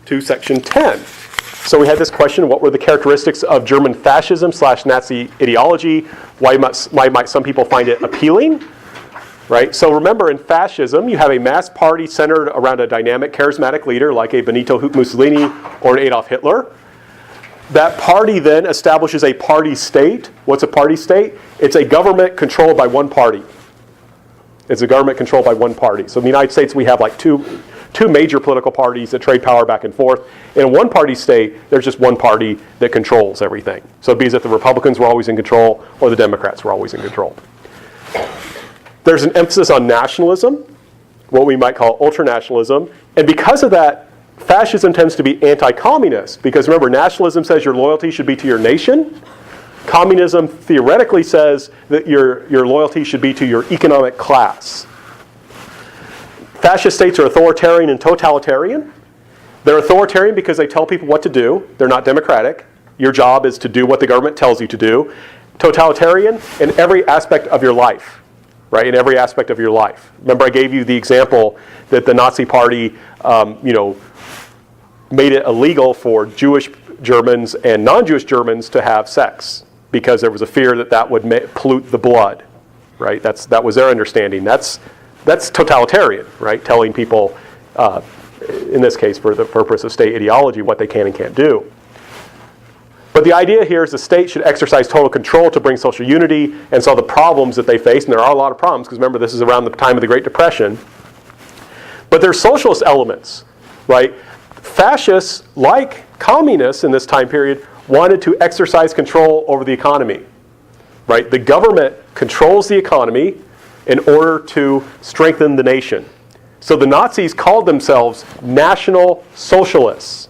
to section 10. So we had this question, what were the characteristics of German fascism / Nazi ideology? Why might some people find it appealing? Right? So remember, in fascism, you have a mass party centered around a dynamic, charismatic leader like a Benito Mussolini or an Adolf Hitler. That party then establishes a party state. What's a party state? It's a government controlled by one party. It's a government controlled by one party. So in the United States, we have like two major political parties that trade power back and forth. In a one-party state, there's just one party that controls everything. So it'd be as if the Republicans were always in control or the Democrats were always in control. There's an emphasis on nationalism, what we might call ultranationalism. And because of that, fascism tends to be anti-communist. Because remember, nationalism says your loyalty should be to your nation. Communism theoretically says that your loyalty should be to your economic class. Fascist states are authoritarian and totalitarian. They're authoritarian because they tell people what to do. They're not democratic. Your job is to do what the government tells you to do. Totalitarian in every aspect of your life, right? In every aspect of your life. Remember, I gave you the example that the Nazi Party, made it illegal for Jewish Germans and non-Jewish Germans to have sex because there was a fear that that would pollute the blood, right? That was their understanding. That's totalitarian, right? Telling people, in this case, for the purpose of state ideology, what they can and can't do. But the idea here is the state should exercise total control to bring social unity and solve the problems that they face. And there are a lot of problems, because remember, this is around the time of the Great Depression. But there's socialist elements, right? Fascists, like communists in this time period, wanted to exercise control over the economy, right? The government controls the economy in order to strengthen the nation. So the Nazis called themselves National Socialists.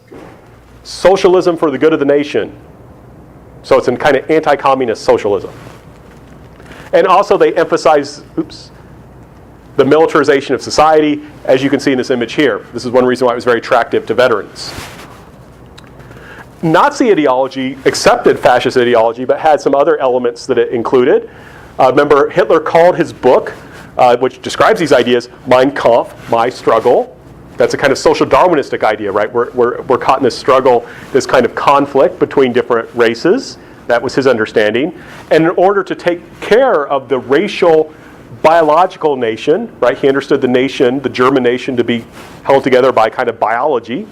Socialism for the good of the nation. So it's a kind of anti-communist socialism. And also they emphasize, the militarization of society, as you can see in this image here. This is one reason why it was very attractive to veterans. Nazi ideology accepted fascist ideology, but had some other elements that it included. Remember, Hitler called his book, which describes these ideas, Mein Kampf, My Struggle. That's a kind of social Darwinistic idea, right? We're caught in this struggle, this kind of conflict between different races. That was his understanding. And in order to take care of the racial, biological nation, right? He understood the nation, the German nation, to be held together by kind of biology.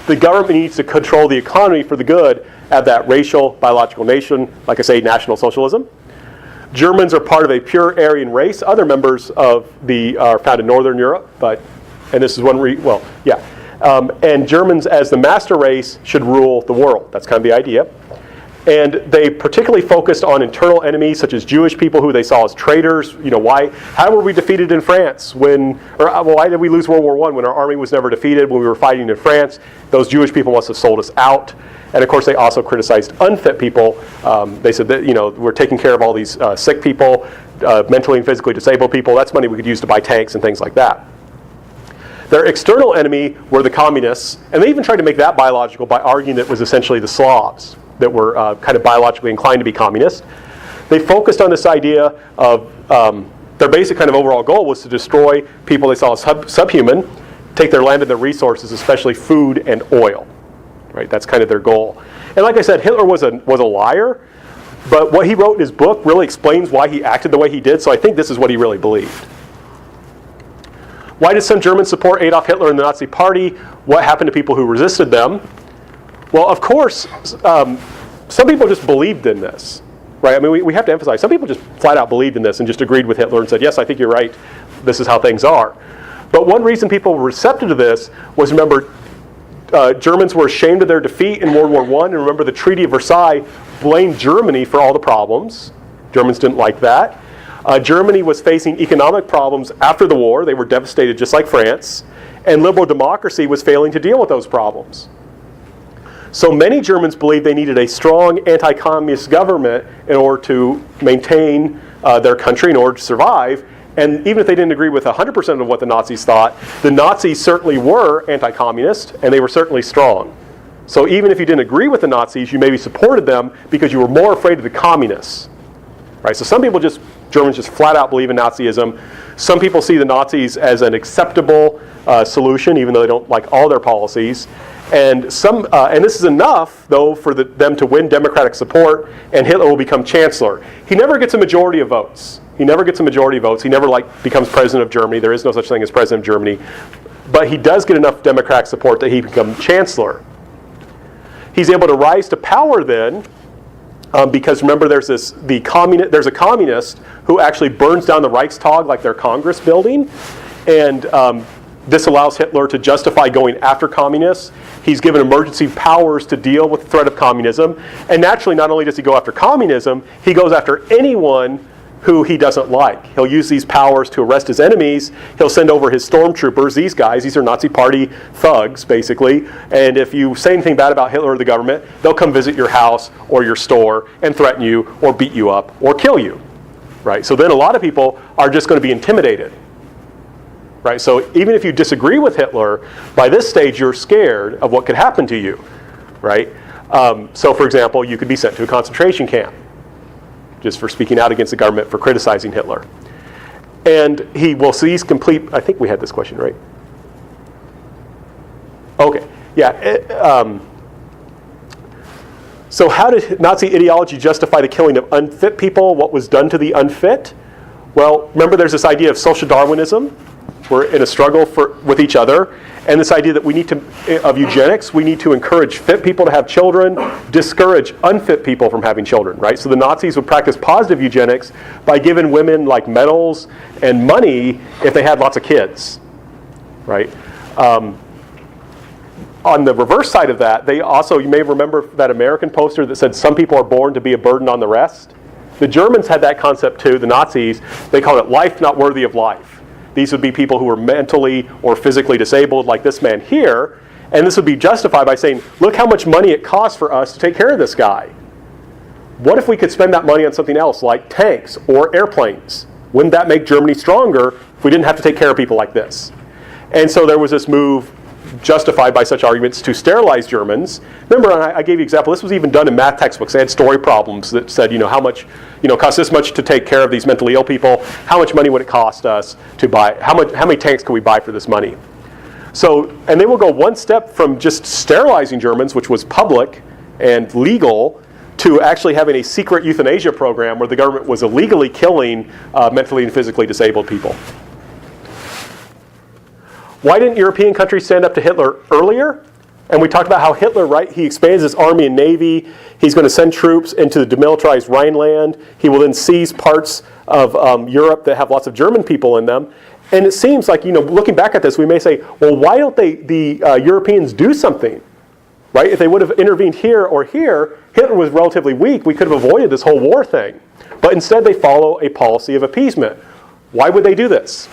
The government needs to control the economy for the good of that racial, biological nation, like I say, National Socialism. Germans are part of a pure Aryan race. Other members of are found in Northern Europe, and this is one, and Germans as the master race should rule the world. That's kind of the idea. And they particularly focused on internal enemies such as Jewish people who they saw as traitors. How were we defeated in France why did we lose World War I when our army was never defeated when we were fighting in France? Those Jewish people must have sold us out. And of course they also criticized unfit people. They said that, we're taking care of all these sick people, mentally and physically disabled people. That's money we could use to buy tanks and things like that. Their external enemy were the communists, and they even tried to make that biological by arguing that it was essentially the Slavs that were kind of biologically inclined to be communist. They focused on this idea of their basic kind of overall goal was to destroy people they saw as subhuman, take their land and their resources, especially food and oil. Right? That's kind of their goal. And like I said, Hitler was a liar, but what he wrote in his book really explains why he acted the way he did, so I think this is what he really believed. Why did some Germans support Adolf Hitler and the Nazi Party? What happened to people who resisted them? Well, of course, some people just believed in this, right? I mean, we have to emphasize, some people just flat out believed in this and just agreed with Hitler and said, yes, I think you're right, this is how things are. But one reason people were receptive to this was, remember, Germans were ashamed of their defeat in World War I, and remember the Treaty of Versailles blamed Germany for all the problems. Germans didn't like that. Germany was facing economic problems after the war. They were devastated just like France. And liberal democracy was failing to deal with those problems. So many Germans believed they needed a strong anti-communist government in order to maintain their country, in order to survive. And even if they didn't agree with 100% of what the Nazis thought, the Nazis certainly were anti-communist, and they were certainly strong. So even if you didn't agree with the Nazis, you maybe supported them because you were more afraid of the communists. Right? So some people just Germans just flat out believe in Nazism. Some people see the Nazis as an acceptable solution, even though they don't like all their policies. And this is enough, though, for them to win democratic support, and Hitler will become chancellor. He never gets a majority of votes. He never becomes president of Germany. There is no such thing as president of Germany. But he does get enough democratic support that he becomes chancellor. He's able to rise to power then, because remember, there's a communist who actually burns down the Reichstag, like their Congress building, and this allows Hitler to justify going after communists. He's given emergency powers to deal with the threat of communism, and naturally, not only does he go after communism, he goes after anyone who he doesn't like. He'll use these powers to arrest his enemies. He'll send over his stormtroopers, these are Nazi party thugs, basically, and if you say anything bad about Hitler or the government, they'll come visit your house or your store and threaten you or beat you up or kill you, right? So then a lot of people are just going to be intimidated, right? So even if you disagree with Hitler, by this stage you're scared of what could happen to you, right? So for example, you could be sent to a concentration camp, just for speaking out against the government, for criticizing Hitler. And he will seize complete, I think we had this question, right? Okay, yeah. So how did Nazi ideology justify the killing of unfit people? What was done to the unfit? Well, remember there's this idea of social Darwinism. We're in a struggle with each other. And this idea that of eugenics, we need to encourage fit people to have children, discourage unfit people from having children, right? So the Nazis would practice positive eugenics by giving women like medals and money if they had lots of kids, right? On the reverse side of that, you may remember that American poster that said, "Some people are born to be a burden on the rest." The Germans had that concept too, the Nazis. They called it life not worthy of life. These would be people who were mentally or physically disabled, like this man here, and this would be justified by saying, look how much money it costs for us to take care of this guy. What if we could spend that money on something else, like tanks or airplanes? Wouldn't that make Germany stronger if we didn't have to take care of people like this? And so there was this move justified by such arguments to sterilize Germans. Remember, I gave you an example. This was even done in math textbooks. They had story problems that said, how much, cost this much to take care of these mentally ill people. How much money would it cost us to buy? How many tanks can we buy for this money? So, and they will go one step from just sterilizing Germans, which was public and legal, to actually having a secret euthanasia program where the government was illegally killing mentally and physically disabled people. Why didn't European countries stand up to Hitler earlier? And we talked about how Hitler, right, he expands his army and navy. He's going to send troops into the demilitarized Rhineland. He will then seize parts of Europe that have lots of German people in them. And it seems like, looking back at this, we may say, well, why don't the Europeans do something? Right? If they would have intervened here or here, Hitler was relatively weak. We could have avoided this whole war thing. But instead, they follow a policy of appeasement. Why would they do this?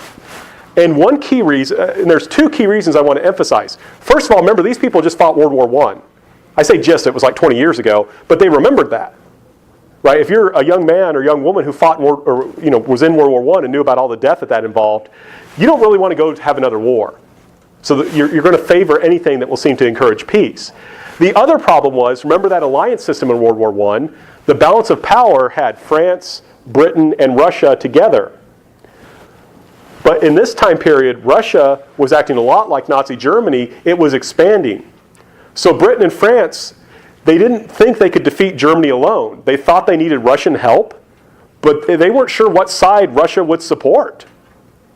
And one key reason, and there's two key reasons I want to emphasize. First of all, remember, these people just fought World War I. I say just, it was like 20 years ago, but they remembered that. Right? If you're a young man or young woman who fought was in World War I and knew about all the death that involved, you don't really want to go have another war. So that you're going to favor anything that will seem to encourage peace. The other problem was, remember that alliance system in World War I? The balance of power had France, Britain, and Russia together. But in this time period, Russia was acting a lot like Nazi Germany. It was expanding. So Britain and France, they didn't think they could defeat Germany alone. They thought they needed Russian help, but they weren't sure what side Russia would support.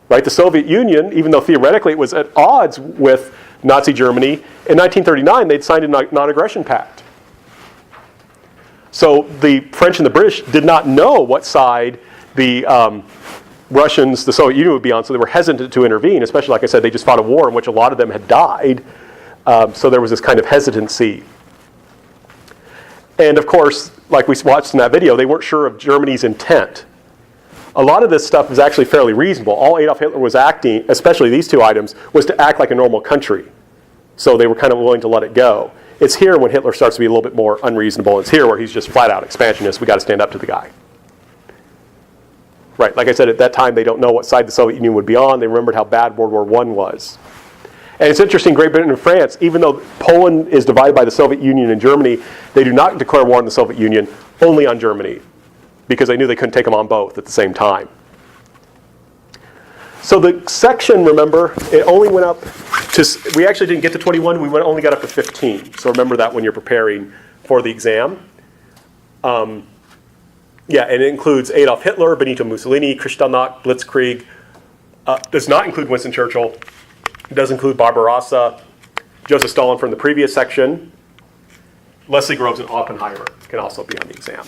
Right? The Soviet Union, even though theoretically it was at odds with Nazi Germany, in 1939 they'd signed a non-aggression pact. So the French and the British did not know what side the Russians, the Soviet Union would be on, so they were hesitant to intervene, especially, like I said, they just fought a war in which a lot of them had died, so there was this kind of hesitancy. And of course, like we watched in that video, they weren't sure of Germany's intent. A lot of this stuff is actually fairly reasonable. All Adolf Hitler was acting, especially these two items, was to act like a normal country. So they were kind of willing to let it go. It's here when Hitler starts to be a little bit more unreasonable. It's here where he's just flat out expansionist. We got to stand up to the guy. Right, like I said, at that time they don't know what side the Soviet Union would be on. They remembered how bad World War I was. And it's interesting, Great Britain and France, even though Poland is divided by the Soviet Union and Germany, they do not declare war on the Soviet Union, only on Germany. because they knew they couldn't take them on both at the same time. So the section, remember, it only went up to, we actually didn't get to 21, we only got up to 15. So remember that when you're preparing for the exam. Yeah, and it includes Adolf Hitler, Benito Mussolini, Kristallnacht, Blitzkrieg. Does not include Winston Churchill. It does include Barbarossa, Joseph Stalin from the previous section. Leslie Groves and Oppenheimer can also be on the exam.